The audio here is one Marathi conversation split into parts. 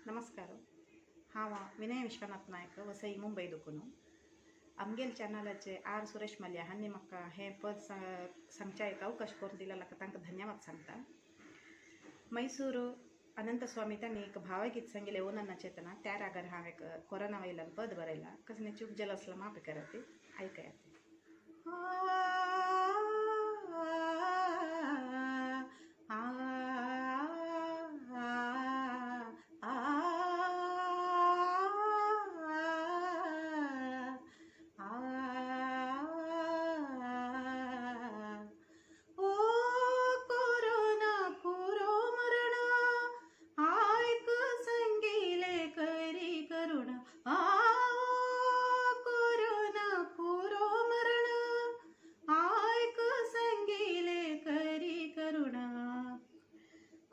नमस्कार. हांव विनय विश्वनाथ नायक वसई मुंबई दुखून आमगेल चॅनलाचे आर सुरेश मल्ल्या हांनी म्हाका हे पद सांगच्या एक अवकाश करून दिला तांकां धन्यवाद सांगता. मैसूर अनंतस्वामी त्यांनी एक भावगीत सांगितले ओ नन्ना चेतना त्या रागार हांव एक कोरोना वयल्यान पद बरयला कसं चूक जल असला माफी करा ती ऐकयात.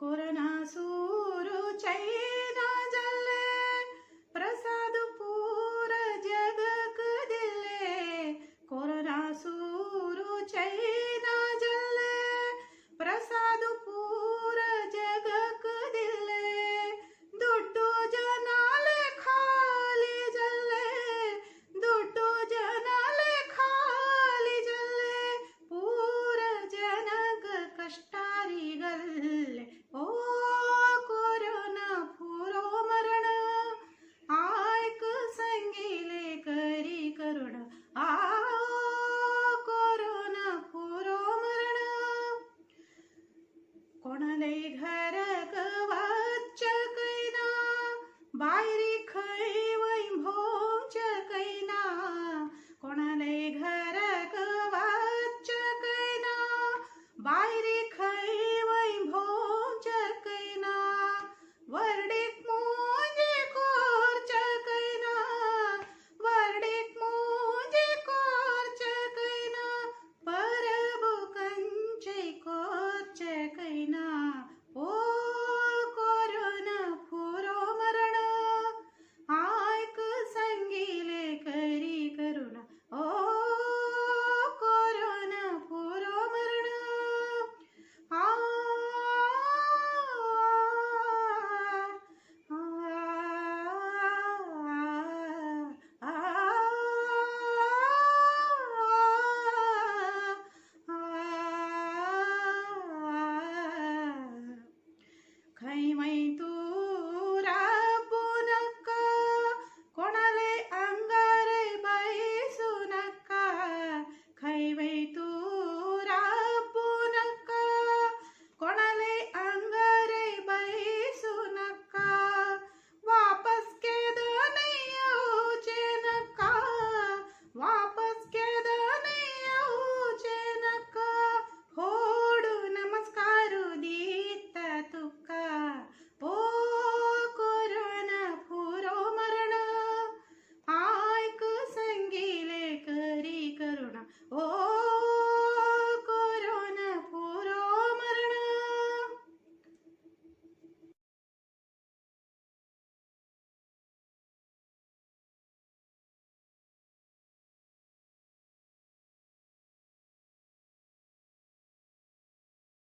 कोरोना सूरु चैना जल्ले प्रसाद पूर जगक दिले. कोरोना सूरु चैना जल्ले प्रसाद पूर जगक दिले. दुड्डू जनाले खाली जल्ले दुड्डू जनाले खाली जल्ले पूर जनक कष्टारी गल्ले. ओ कोरोना पुरो मरण आयक संगीले करी करुण कोरोना पुरो मरण. कोणाले घरक वाच कैना बायरी खै वै भोंच कैना. कोणाले घरक वाच कैना बायरी खै वै भोंच कैना. वर्डिक मुंजे कोर्च कैना वर्डिक मुंजे कोर्च कैना परबु कंचे कोर्च कैना. ओ कोरोना पुरो मरण आयक संगीले करी करुणा. ओ कोरोना पुरो मरण खै मै तू